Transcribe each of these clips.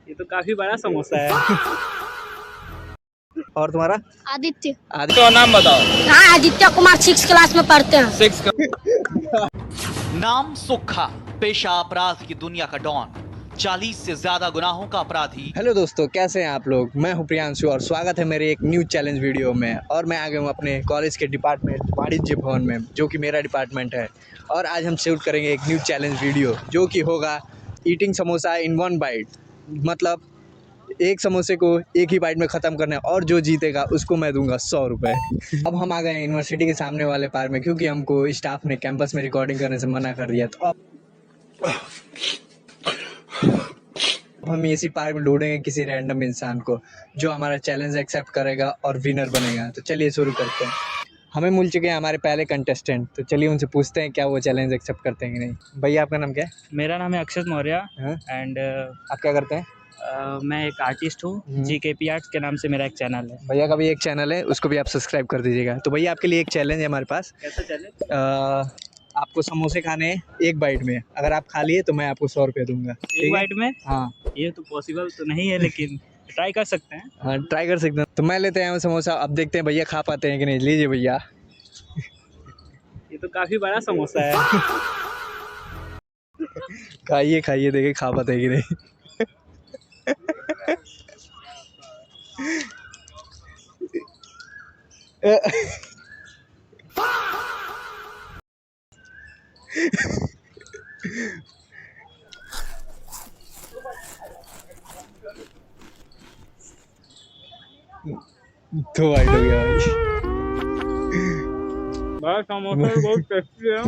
ये तो काफी बड़ा समोसा है। और तुम्हारा? आदित्य। आदित्य तो नाम बताओ। हाँ, आदित्य कुमार 6 क्लास में पढ़ते हैं। 6 का नाम सुखा, पेशा अपराध की दुनिया का डॉन, 40 से ज्यादा गुनाहों का अपराधी। हेलो दोस्तों, कैसे हैं आप लोग? मैं हूं प्रियांशु और स्वागत है मेरे एक न्यू चैलेंज वीडियो में। और मैं आ गया हूं अपने कॉलेज के डिपार्टमेंट वाणिज्य भवन में, जो कि मेरा डिपार्टमेंट है। और आज हम शूट करेंगे एक न्यू चैलेंज वीडियो, जो कि होगा ईटिंग समोसा इन 1 बाइट। मतलब एक समोसे को एक ही बाइट में ख़त्म करना है, और जो जीतेगा उसको मैं दूंगा 100 रुपये। अब हम आ गए हैं यूनिवर्सिटी के सामने वाले पार्क में, क्योंकि हमको स्टाफ ने कैंपस में रिकॉर्डिंग करने से मना कर दिया। तो अब हम इसी पार्क में ढूंढेंगे किसी रैंडम इंसान को जो हमारा चैलेंज एक्सेप्ट करेगा और विनर बनेगा। तो चलिए शुरू करते हैं। हमें मिल चुके हैं हमारे पहले कंटेस्टेंट, तो चलिए उनसे पूछते हैं क्या वो चैलेंज एक्सेप्ट करते हैं कि नहीं। भैया आपका नाम क्या है? मेरा नाम है अक्षत मौर्य हाँ? एंड आप क्या करते हैं? मैं एक आर्टिस्ट हूँ। GKP आर्ट्स के नाम से मेरा एक चैनल है। भैया का भी एक चैनल है, उसको भी आप सब्सक्राइब कर दीजिएगा। तो भैया आपके लिए एक चैलेंज है हमारे पास। कैसा चैलेंज? आपको समोसे खाने हैं एक बाइट में। अगर आप खा लिए तो मैं आपको 100 रुपये दूंगा। ठीक है? एक बाइट में? हाँ ये तो पॉसिबल तो नहीं है, लेकिन ट्राई कर सकते हैं। हाँ, ट्राई कर सकते हैं। तो मैं लेते हैं समोसा, अब देखते हैं भैया खा पाते हैं कि नहीं। लीजिए भैया। ये तो काफी बड़ा समोसा है। खाइए खाइए, देखिए खा पाते हैं कि नहीं। तो वाइट हो गया भाई। बड़ा समोसा बहुत टेस्टी है,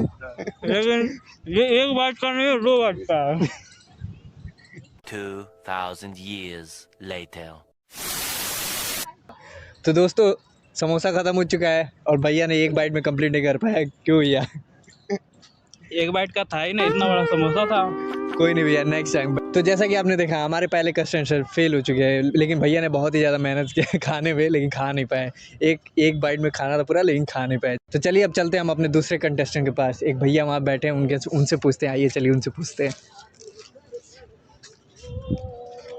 लेकिन ये एक बाइट का नहीं है, 2 बाइट का है। 2000 years later. तो दोस्तों, समोसा खत्म हो चुका है और भैया ने एक बाइट में कंप्लीट नहीं कर पाया। क्यों भैया? एक बाइट का था ही ना, इतना बड़ा समोसा था। कोई नहीं भैया, नेक्स्ट टाइम। तो जैसा कि आपने देखा, हमारे पहले कंटेस्टेंट फेल हो चुके हैं, लेकिन भैया ने बहुत ही ज़्यादा मेहनत किया खाने में, लेकिन खा नहीं पाए। एक बाइट में खाना था पूरा, लेकिन खा नहीं पाए। तो चलिए अब चलते हैं हम अपने दूसरे कंटेस्टेंट के पास। एक भैया वहाँ बैठे हैं, उनसे पूछते हैं। आइए चलिए उनसे पूछते हैं।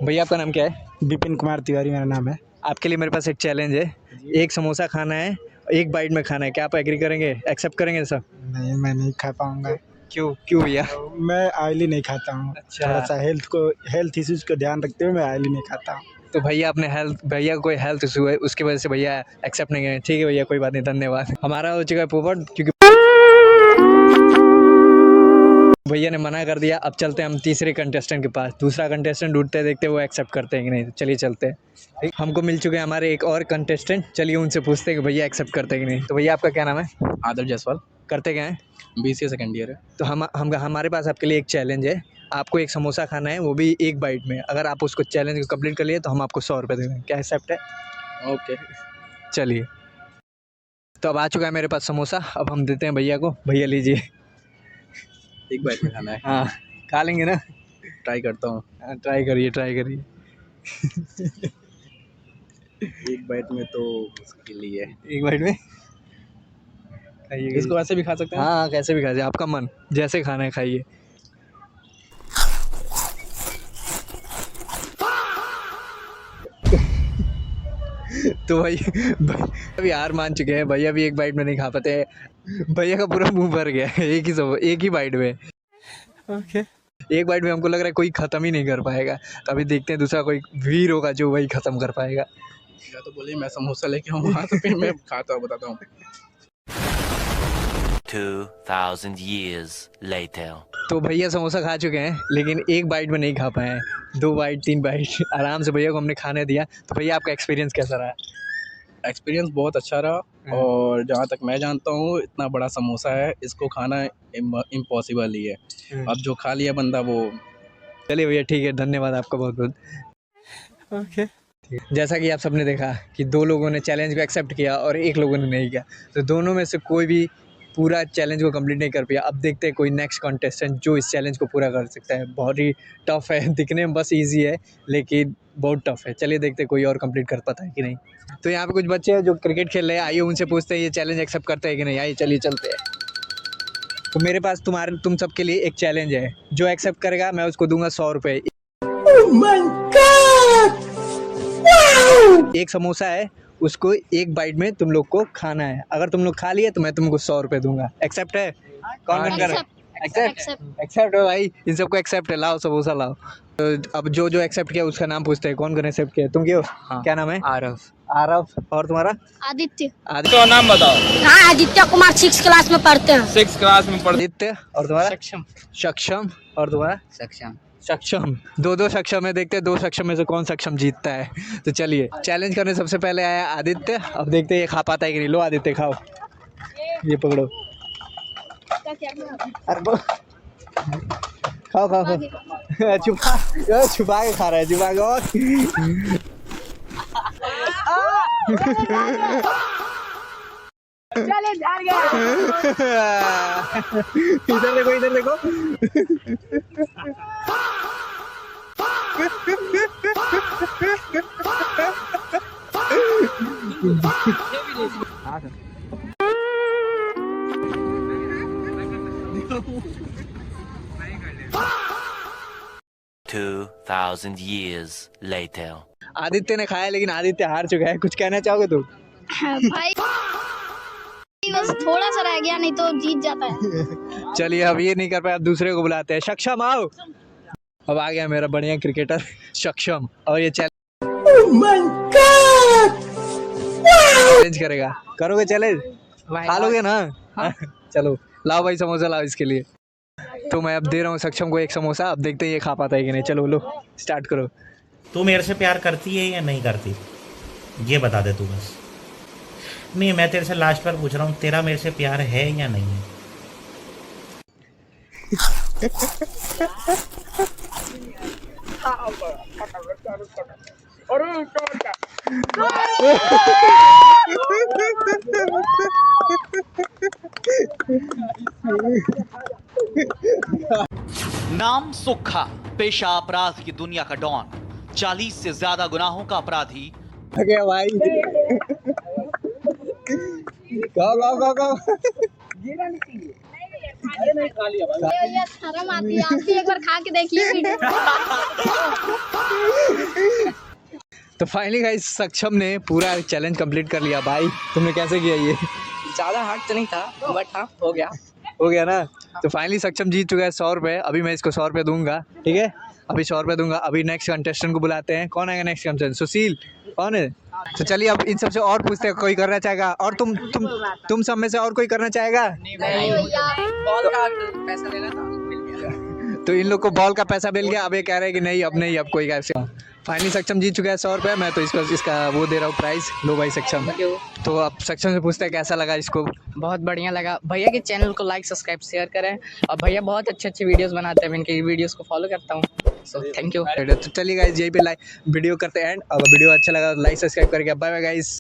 भैया आपका नाम क्या है? विपिन कुमार तिवारी मेरा नाम है। आपके लिए मेरे पास एक चैलेंज है। एक समोसा खाना है, एक बाइट में खाना है। क्या आप एग्री करेंगे, एक्सेप्ट करेंगे सब? नहीं, मैं नहीं खा पाऊँगा। क्यों भैया? मैं ऑयली नहीं खाता हूँ। अच्छा। थोड़ा सा हेल्थ इश्यूज को ध्यान रखते हुए मैं ऑयली नहीं खाता हूँ। तो भैया भैया को कोई हेल्थ इशू है, उसकी वजह से भैया एक्सेप्ट नहीं करें। ठीक है भैया, कोई बात नहीं, धन्यवाद। हमारा हो चुका है पोपट, क्योंकि भैया ने मना कर दिया। अब चलते हैं हम तीसरे कंटेस्टेंट के पास। दूसरा कंटेस्टेंट ढूंढते देखते वो एक्सेप्ट करते हैं कि नहीं। तो चलिए चलते हैं। ठीक, हमको मिल चुके हैं हमारे एक और कंटेस्टेंट। चलिए उनसे पूछते हैं कि भैया एक्सेप्ट करते हैं कि नहीं। तो भैया आपका क्या नाम है? आदर जायसवाल, करते क्या हैं? BCA सेकंड ईयर है। तो हमारे पास आपके लिए एक चैलेंज है। आपको एक समोसा खाना है, वो भी एक बाइट में। अगर आप उसको चैलेंज को कंप्लीट कर लिए तो हम आपको 100 रुपये देंगे। क्या एक्सेप्ट है? ओके। चलिए, तो अब आ चुका है मेरे पास समोसा। अब हम देते हैं भैया को। भैया लीजिए। एक बाइट में खाना है। हाँ, खा लेंगे ना? ट्राई करता हूँ। हाँ, ट्राई करिए। एक बाइट में तो मुश्किल ही है। एक बाइट में खाइए। इसको वैसे भी खा सकते हैं। हाँ, कैसे भी खाइए, आपका मन, जैसे खाना है खाइए। तो भाई अभी हार मान चुके हैं। भैया भी एक बाइट में नहीं खा पाते हैं। भैया का पूरा मुंह भर गया है एक ही बाइट में। ओके। एक बाइट में हमको लग रहा है कोई ख़त्म ही नहीं कर पाएगा। तो अभी देखते हैं दूसरा कोई वीर होगा जो वही ख़त्म कर पाएगा। या तो बोलिए मैं समोसा लेके आऊँ वहाँ से, फिर मैं खाता हूँ, बताता हूँ। 2000 years later. तो भैया समोसा खा चुके हैं, लेकिन एक बाइट में नहीं खा पाए हैं। 2 बाइट 3 बाइट आराम से भैया को हमने खाने दिया। तो भैया आपका एक्सपीरियंस कैसा रहा? एक्सपीरियंस बहुत अच्छा रहा, और जहाँ तक मैं जानता हूँ इतना बड़ा समोसा है, इसको खाना इम्पॉसिबल ही है। अब जो खा लिया बंदा वो। चलिए भैया, ठीक है, धन्यवाद आपका बहुत बहुत। ओके। जैसा कि आप सबने देखा कि 2 लोगों ने चैलेंज को एक्सेप्ट किया और 1 लोगों ने नहीं किया। तो दोनों में से कोई भी पूरा चैलेंज को कंप्लीट नहीं कर पाया। अब देखते हैं कोई नेक्स्ट कंटेस्टेंट जो इस चैलेंज को पूरा कर सकता है। बहुत ही टफ है, दिखने में बस इजी है, लेकिन बहुत टफ है। चलिए देखते हैं कोई और कंप्लीट कर पाता है कि नहीं। तो यहाँ पे कुछ बच्चे हैं जो क्रिकेट खेल रहे हैं। आइए उनसे पूछते हैं ये चैलेंज एक्सेप्ट करते हैं कि नहीं। आइए चलिए चलते हैं। तो मेरे पास तुम सबके लिए एक चैलेंज है। जो एक्सेप्ट करेगा मैं उसको दूंगा 100 रुपये। एक समोसा है, उसको एक बाइट में तुम लोग को खाना है। अगर तुम लोग खा लिए तो मैं तुमको 100 रुपये दूंगा। एक्सेप्ट है? कौन कर रहा है? एक्सेप्ट है भाई, इन सबको एक्सेप्ट है। लाओ समोसा लाओ। तो अब जो जो एक्सेप्ट किया उसका नाम पूछते हैं, कौन कौन एक्सेप्ट किया? तुम क्यों? हाँ। क्या नाम है? आरव। आरव। और तुम्हारा? आदित्य। तो नाम बताओ। हाँ, आदित्य कुमार 6 क्लास में पढ़ते हैं। 6 क्लास में पढ़ते। आदित्य। और तुम्हारा? सक्षम। सक्षम। और तुम्हारा? सक्षम। सक्षम। दो सक्षम है, देखते हैं 2 सक्षम में से कौन सक्षम जीतता है। तो चलिए, चैलेंज करने सबसे पहले आया आदित्य। अब देखते हैं ये खा पाता है कि नहीं। लो आदित्य खाओ, ये पकड़ो। अरे खाओ खाओ खाओ। छुपा छुपा के खा रहा है, छुपा के। और इधर देखो, इधर देखो। $2,000 years later. आदित्य ने खाया, लेकिन आदित्य हार चुका है। कुछ कहना चाहोगे तुम? भाई बस थोड़ा सा रह गया, नहीं तो जीत जाता है। चलिए, अब ये नहीं कर पाए, अब दूसरे को बुलाते हैं। सक्षम आओ। अब आ गया मेरा बढ़िया क्रिकेटर सक्षम, और ये चैलेंज करेगा। करोगे चैलेंज? खा लोगे ना? हाँ। चलो लाओ भाई समोसा लाओ इसके लिए। तो मैं अब दे रहा हूँ सक्षम को एक समोसा। अब देखते हैं ये खा पाता है कि नहीं। चलो लो, स्टार्ट करो। तू मेरे से प्यार करती है या नहीं करती, ये बता दे तू बस। नहीं, मैं तेरे से लास्ट बार पूछ रहा हूँ, तेरा मेरे से प्यार है या नहीं है? नाम सुखा, पेशा अपराध की दुनिया का डॉन, 40 से ज्यादा गुनाहों का अपराधी। गया भाई। गाओ। ये शर्म आती है, आप भी एक बार खा के देखिए वीडियो। तो फाइनली गाइस, सक्षम ने पूरा चैलेंज कंप्लीट कर लिया। भाई तुमने कैसे किया ये? ज़्यादा हार्ड तो नहीं था, बट हाँ हो गया ना। तो फाइनली सक्षम जीत चुका है 100 रुपये। अभी मैं इसको 100 रुपये दूंगा, ठीक है? अभी 100 रुपये दूंगा। अभी नेक्स्ट कंटेस्टेंट को बुलाते हैं। कौन आएगा नेक्स्ट कंटेस्टेंट? सुशील कौन है? तो चलिए अब इन सबसे और पूछते हैं, कोई करना चाहेगा? और तुम सब में से और कोई करना चाहेगा? बॉल का पैसा लेना था, मिल गया। तो इन लोग को बॉल का पैसा मिल गया। अब ये कह रहे हैं कि नहीं, अब नहीं, अब कोई कैसे। फाइनली सक्षम जीत चुका है 100 रुपये। मैं तो इसका वो दे रहा हूँ प्राइस। लो भाई सक्षम। तो अब सक्षम से पूछते हैं कैसा लगा इसको। बहुत बढ़िया लगा। भैया के चैनल को लाइक सब्सक्राइब शेयर करें, और भैया बहुत अच्छे वीडियोस बनाते हैं। मैं इनकी वीडियोस को फॉलो करता हूँ, सो थैंक यू। तो चलिए गाइस, यही पे वीडियो करते हैं एंड। अगर वीडियो अच्छा लगा तो लाइक सब्सक्राइब करके बाय बाय गाइस।